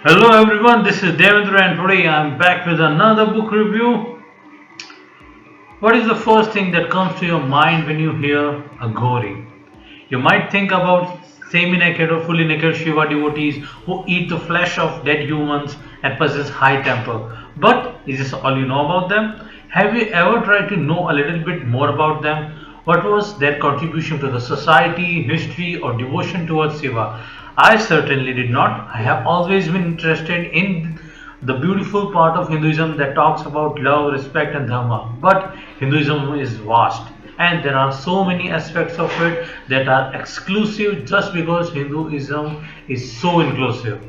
Hello everyone, this is Devendra and today I am back with another book review. What is the first thing that comes to your mind when you hear Aghori? You might think about semi-naked or fully naked Shiva devotees who eat the flesh of dead humans and possess high temper. But is this all you know about them? Have you ever tried to know a little bit more about them? What was their contribution to the society, history, or devotion towards Shiva? I certainly did not. I have always been interested in the beautiful part of Hinduism that talks about love, respect, and dharma. But Hinduism is vast, and there are so many aspects of it that are exclusive just because Hinduism is so inclusive.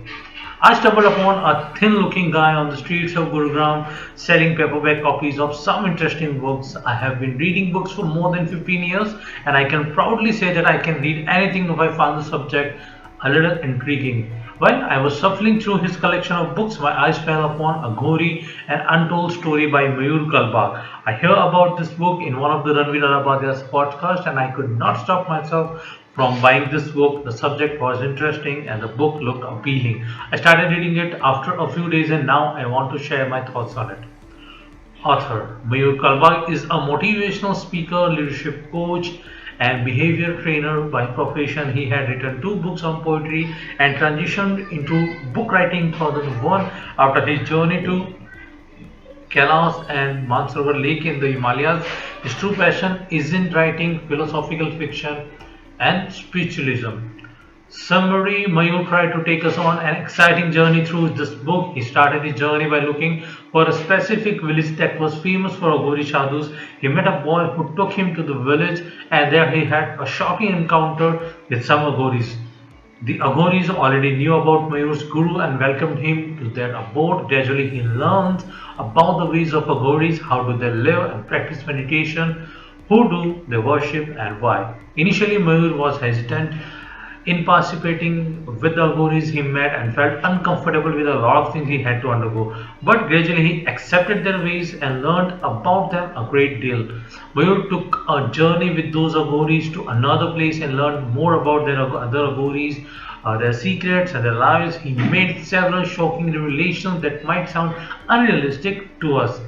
I stumbled upon a thin looking guy on the streets of Gurugram selling paperback copies of some interesting books. I have been reading books for more than 15 years, and I can proudly say that I can read anything if I find the subject a little intriguing. While I was shuffling through his collection of books, my eyes fell upon Aghori, an untold story by Mayur Kalbag. I heard about this book in one of the Ranveer Arabadia's podcasts, and I could not stop myself from buying this book. The subject was interesting and the book looked appealing. I started reading it after a few days, and now I want to share my thoughts on it. Author Mayur Kalbag is a motivational speaker, leadership coach, and behavior trainer by profession. He had written two books on poetry and transitioned into book writing in 2001 after his journey to Kailash and Mansarovar Lake in the Himalayas. His true passion is in writing philosophical fiction and spiritualism. Summary: Mayur tried to take us on an exciting journey through this book. He started his journey by looking for a specific village that was famous for Aghori sadhus. He met a boy who took him to the village, and there he had a shocking encounter with some Aghoris. The Aghoris already knew about Mayur's guru and welcomed him to their abode. Gradually, he learns about the ways of Aghoris, how do they live and practice meditation, who do they worship, and why. Initially, Mayur was hesitant in participating with the Aghoris he met and felt uncomfortable with a lot of things he had to undergo. But gradually he accepted their ways and learned about them a great deal. Mayur took a journey with those Aghoris to another place and learned more about their other Aghoris, their secrets and their lives. He made several shocking revelations that might sound unrealistic to us.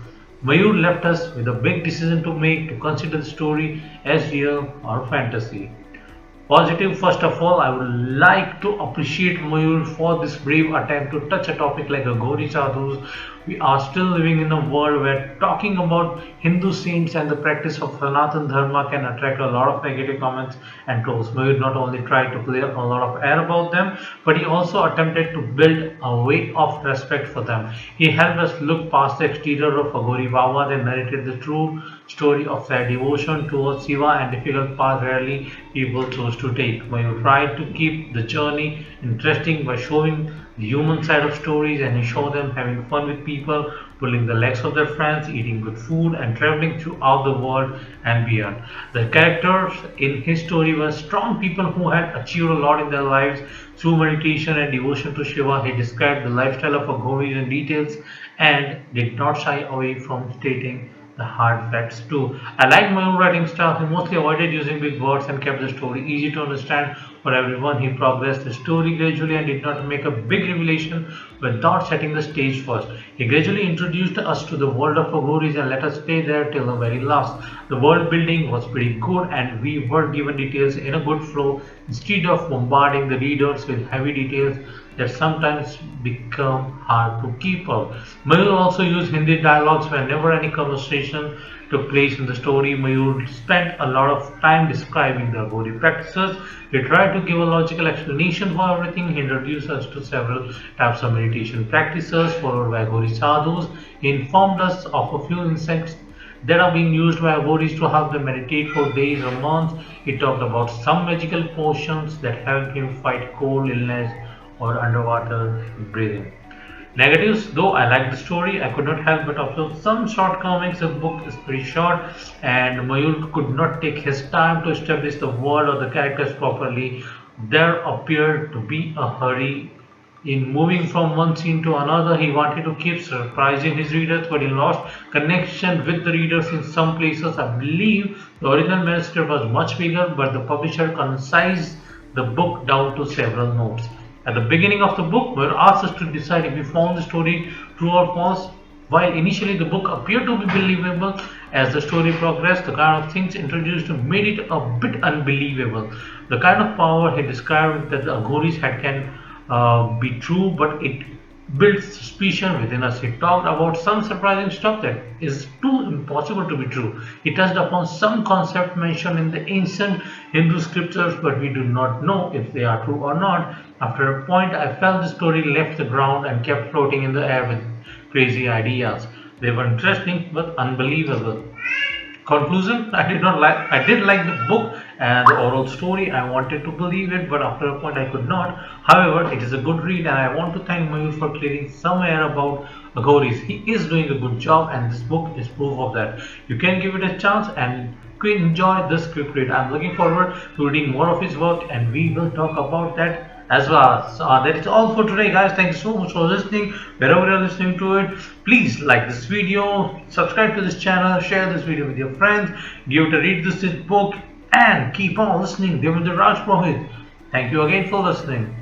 Mayur left us with a big decision to make, to consider the story as real or fantasy. Positive, first of all, I would like to appreciate Mayur for this brave attempt to touch a topic like Aghori sadhus. We are still living in a world where talking about Hindu saints and the practice of Sanatan Dharma can attract a lot of negative comments and trolls. Mayur not only tried to clear a lot of air about them, but he also attempted to build a way of respect for them. He helped us look past the exterior of Aghori Baba and narrated the true story of their devotion towards Shiva and difficult path rarely people chose to take. Mayur tried to keep the journey interesting by showing the human side of stories, and he showed them having fun with people, pulling the legs of their friends, eating good food, and traveling throughout the world and beyond. The characters in his story were strong people who had achieved a lot in their lives through meditation and devotion to Shiva. He described the lifestyle of Aghoris in details and did not shy away from stating the hard facts too. I like my own writing style. He mostly avoided using big words and kept the story easy to understand for everyone. He progressed the story gradually and did not make a big revelation without setting the stage first. He gradually introduced us to the world of Aghoris and let us stay there till the very last. The world building was pretty good and we were given details in a good flow instead of bombarding the readers with heavy details that sometimes become hard to keep up. Mayur also used Hindi dialogues whenever any conversation took place in the story. Mayur spent a lot of time describing the Aghori practices. He tried to give a logical explanation for everything. He introduced us to several types of meditation practices followed by Aghori sadhus. He informed us of a few insects that are being used by Aghoris to help them meditate for days or months. He talked about some magical potions that help him fight cold, illness, or underwater breathing. Negatives, though I like the story, I could not help but observe some shortcomings. The book is pretty short, and Mayur could not take his time to establish the world or the characters properly. There appeared to be a hurry in moving from one scene to another. He wanted to keep surprising his readers, but he lost connection with the readers in some places. I believe the original manuscript was much bigger, but the publisher concised the book down to several notes. At the beginning of the book, we were asked us to decide if we found the story true or false. While initially the book appeared to be believable, as the story progressed, the kind of things introduced made it a bit unbelievable. The kind of power he described that the Aghoris had can be true, but it built suspicion within us. He talked about some surprising stuff that is too impossible to be true. He touched upon some concept mentioned in the ancient Hindu scriptures, but we do not know if they are true or not. After a point, I felt the story left the ground and kept floating in the air with crazy ideas. They were interesting but unbelievable. Conclusion: I did like the book and the oral story. I wanted to believe it, but after a point I could not. However, it is a good read, and I want to thank Mayur for clearing some air about Aghoris. He is doing a good job, and this book is proof of that. You can give it a chance and enjoy this quick read. I'm looking forward to reading more of his work, and we will talk about that as well. So, that is all for today, guys. Thank you so much for listening. Wherever you're listening to it, please like this video, subscribe to this channel, share this video with your friends, give it a read this book, and keep on listening. Devendra Raj Purohit. Thank you again for listening.